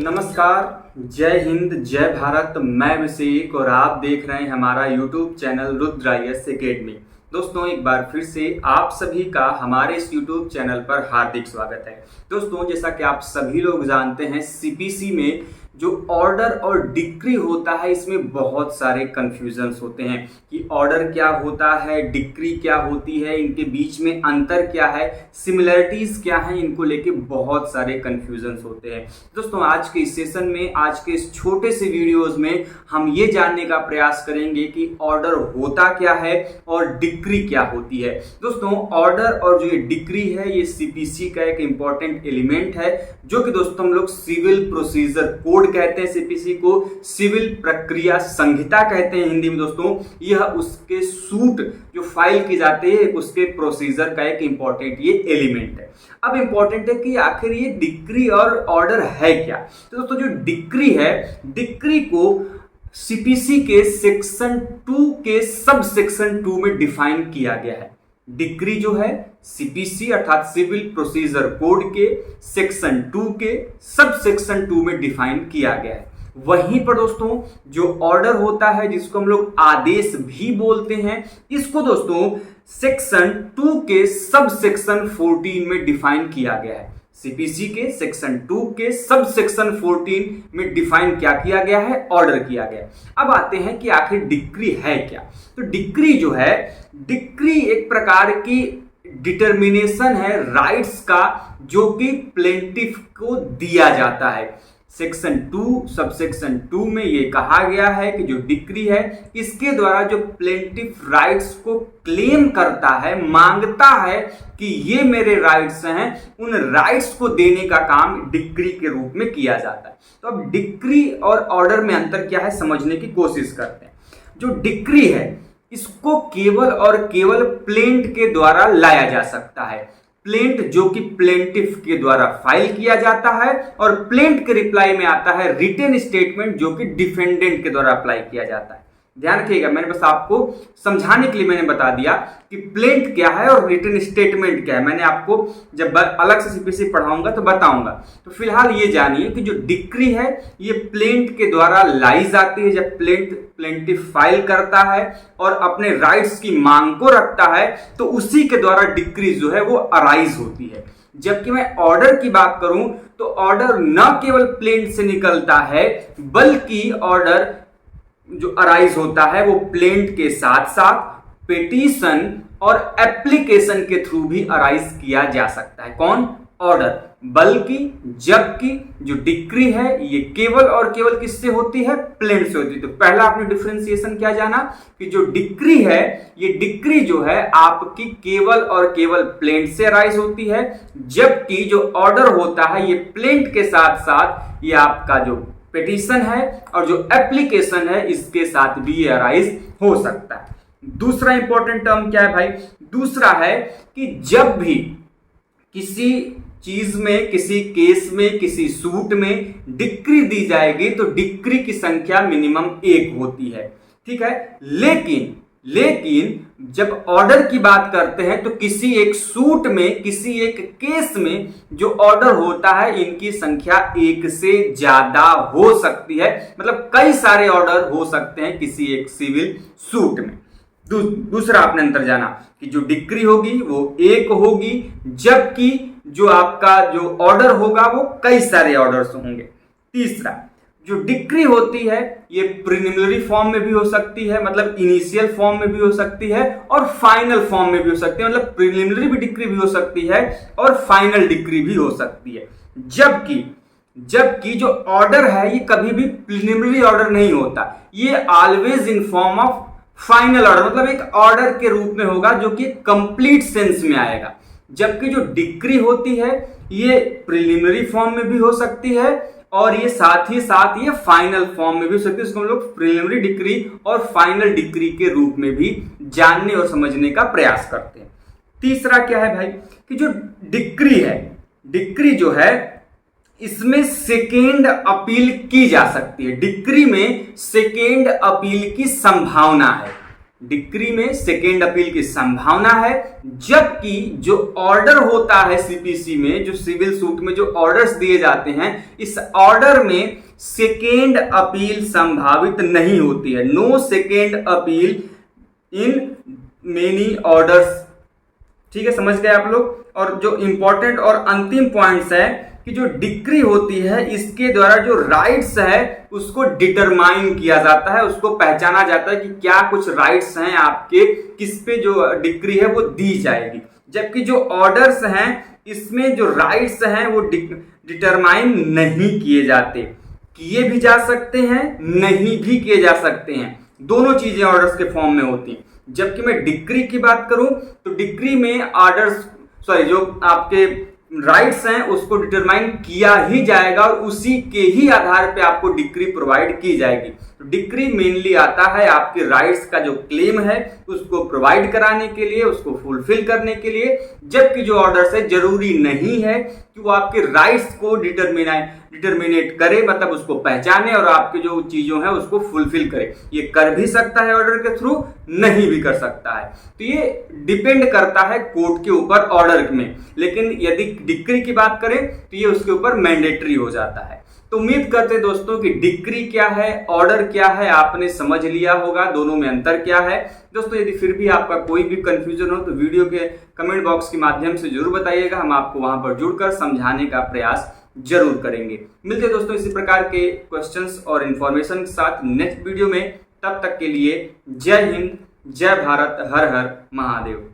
नमस्कार, जय हिंद, जय भारत। मैं अभिषेक और आप देख रहे हैं हमारा YouTube channel Rudra IAS academy. दोस्तों, एक बार फिर से आप सभी का हमारे इस यूट्यूब चैनल पर हार्दिक स्वागत है। दोस्तों, जैसा कि आप सभी लोग जानते हैं, CPC में जो ऑर्डर और डिक्री होता है, इसमें बहुत सारे कन्फ्यूजन्स होते हैं कि ऑर्डर क्या होता है, डिक्री क्या होती है, इनके बीच में अंतर क्या है, सिमिलरिटीज क्या है, इनको लेके बहुत सारे कन्फ्यूजन्स होते हैं। दोस्तों, आज के इस सेशन में, आज के इस छोटे से वीडियोज में हम ये जानने का प्रयास करेंगे कि ऑर्डर होता क्या है और डिक्री क्या होती है। दोस्तों, ऑर्डर और जो ये डिक्री है, ये CPC का एक इंपॉर्टेंट एलिमेंट है, जो कि दोस्तों हम लोग सिविल प्रोसीजर कोड कहते हैं। CPC को सिविल प्रक्रिया संहिता कहते हैं हिंदी में। दोस्तों, यह उसके सूट जो फाइल की जाती है, उसके प्रोसीजर का एक इंपॉर्टेंट ये एलिमेंट है। अब इंपॉर्टेंट है कि आखिर ये डिक्री और ऑर्डर है क्या। तो दोस्तों, जो डिक्री है, डिक्री को CPC के सेक्शन 2 के सब सेक्शन 2 में डिफाइन किया गया है। डिक्री जो है CPC अर्थात सिविल प्रोसीजर कोड के सेक्शन 2 के सब सेक्शन 2 में डिफाइन किया गया है। वहीं पर दोस्तों, जो ऑर्डर होता है, जिसको हम लोग आदेश भी बोलते हैं, इसको दोस्तों सेक्शन 2 के सब सेक्शन 14 में डिफाइन किया गया है। CPC के सेक्शन 2 के सब सेक्शन 14 में डिफाइन क्या किया गया है, ऑर्डर किया गया है। अब आते हैं कि आखिर डिक्री है क्या। तो डिक्री जो है, डिक्री एक प्रकार की डिटर्मिनेशन है राइट्स का, जो कि प्लेंटिफ को दिया जाता है। सेक्शन 2 सब सेक्शन 2 में ये कहा गया है कि जो डिक्री है, इसके द्वारा जो प्लेंटिफ राइट्स को क्लेम करता है, मांगता है कि ये मेरे राइट्स हैं, उन राइट्स को देने का काम डिक्री के रूप में किया जाता है। तो अब डिक्री और ऑर्डर में अंतर क्या है, समझने की कोशिश करते हैं। जो डिक्री है, इसको केवल और केवल प्लेंट के द्वारा लाया जा सकता है। प्लेंट जो कि प्लेंटिफ के द्वारा फाइल किया जाता है, और प्लेंट के रिप्लाई में आता है रिटन स्टेटमेंट, जो कि डिफेंडेंट के द्वारा अप्लाई किया जाता है। ध्यान रखिएगा, मैंने बस आपको समझाने के लिए मैंने बता दिया कि प्लेंट क्या है और रिटन स्टेटमेंट क्या है। मैंने आपको जब अलग से CPC पढ़ाऊंगा तो बताऊंगा। तो फिलहाल ये जानिए कि जो डिक्री है, ये प्लेंट के द्वारा लाई जाती है। जब प्लेंटिफ फाइल करता है और अपने राइट्स की मांग को रखता है, तो उसी के द्वारा डिक्री जो है वो अराइज होती है। जबकि मैं ऑर्डर की बात करूं, तो ऑर्डर न केवल प्लेंट से निकलता है, बल्कि ऑर्डर जो अराइज होता है वो प्लेंट के साथ साथ पिटीशन और एप्लीकेशन के थ्रू भी अराइज किया जा सकता है। कौन? ऑर्डर। बल्कि जबकि जो डिक्री है, ये केवल और केवल किससे होती है? प्लेंट से होती है। तो पहला आपने डिफरेंशिएशन क्या जाना कि जो डिक्री है, ये डिक्री जो है आपकी केवल और केवल प्लेंट से अराइज होती है, जबकि जो ऑर्डर होता है, ये प्लेंट के साथ साथ ये आपका जो पिटीशन है और जो एप्लीकेशन है, इसके साथ भी ये अराइज हो सकता है। दूसरा इंपॉर्टेंट टर्म क्या है भाई? दूसरा है कि जब भी किसी चीज में, किसी केस में, किसी सूट में डिक्री दी जाएगी, तो डिक्री की संख्या मिनिमम 1 होती है। ठीक है, लेकिन जब ऑर्डर की बात करते हैं, तो किसी एक सूट में, किसी एक केस में जो ऑर्डर होता है, इनकी संख्या 1 से ज्यादा हो सकती है। मतलब कई सारे ऑर्डर हो सकते हैं किसी एक सिविल सूट में। दूसरा आपने अंतर जाना कि जो डिक्री होगी वो 1 होगी, जबकि जो आपका जो ऑर्डर होगा वो कई सारे ऑर्डर्स होंगे। तीसरा, जो डिक्री होती है, ये प्रिलिमिनरी फॉर्म में भी हो सकती है, मतलब इनिशियल फॉर्म में भी हो सकती है, और फाइनल फॉर्म में भी हो सकती है। मतलब प्रिलिमिनरी भी डिक्री भी हो सकती है और फाइनल डिक्री भी हो सकती है। जबकि जो ऑर्डर है, ये कभी भी प्रिलिमिनरी ऑर्डर नहीं होता, ये always in form of final order, मतलब एक ऑर्डर के रूप में होगा, जो कि कंप्लीट सेंस में आएगा। जबकि जो डिक्री होती है, ये प्रिलिमिनरी फॉर्म में भी हो सकती है, और ये साथ ही साथ ये फाइनल फॉर्म में भी हो सकती है। इसको हम लोग प्रिलिमिनरी डिक्री और फाइनल डिक्री के रूप में भी जानने और समझने का प्रयास करते हैं। तीसरा क्या है भाई कि जो डिक्री है, डिक्री जो है, इसमें सेकेंड अपील की जा सकती है। डिक्री में सेकेंड अपील की संभावना है। डिक्री में सेकेंड अपील की संभावना है, जबकि जो ऑर्डर होता है सीपीसी में, जो सिविल सूट में जो ऑर्डर्स दिए जाते हैं, इस ऑर्डर में सेकेंड अपील संभावित नहीं होती है। No second appeal in many orders. ठीक है, समझ गए आप लोग। और जो इंपॉर्टेंट और अंतिम पॉइंट्स है कि जो डिक्री होती है इसके द्वारा जो राइट्स है उसको डिटरमाइन किया जाता है, उसको पहचाना जाता है कि क्या कुछ राइट्स हैं आपके, किस पे जो डिक्री है वो दी जाएगी। जबकि जो ऑर्डर्स हैं इसमें जो राइट्स हैं वो डिटरमाइन नहीं किए जाते, किए भी जा सकते हैं, नहीं भी किए जा सकते हैं, दोनों चीजें ऑर्डर्स के फॉर्म में होती हैं। जबकि मैं डिक्री की बात करूं तो डिक्री में ऑर्डर्स जो आपके राइट्स हैं उसको डिटरमाइन किया ही जाएगा और उसी के ही आधार पे आपको डिक्री प्रोवाइड की जाएगी। तो डिक्री मेनली आता है आपके राइट्स का जो क्लेम है उसको प्रोवाइड कराने के लिए, उसको फुलफिल करने के लिए। जबकि जो ऑर्डर्स है जरूरी नहीं है कि वो आपके राइट्स को डिटरमिनेट करे, मतलब उसको पहचाने और आपके जो चीजों है उसको फुलफिल करे। ये कर भी सकता है ऑर्डर के थ्रू, नहीं भी कर सकता है। तो ये डिपेंड करता है कोर्ट के ऊपर ऑर्डर में। लेकिन यदि डिक्री की बात करें तो ये उसके ऊपर मैंडेटरी हो जाता है। तो उम्मीद करते हैं दोस्तों कि डिक्री क्या है, ऑर्डर क्या है, आपने समझ लिया होगा, दोनों में अंतर क्या है। दोस्तों यदि फिर भी आपका कोई भी कंफ्यूजन हो तो वीडियो के कमेंट बॉक्स के माध्यम से जरूर बताइएगा, हम आपको वहां पर जुड़कर समझाने का प्रयास जरूर करेंगे। मिलते हैं दोस्तों इसी प्रकार के क्वेश्चंस और इंफॉर्मेशन के साथ नेक्स्ट वीडियो में। तब तक के लिए जय हिंद, जय भारत, हर हर महादेव।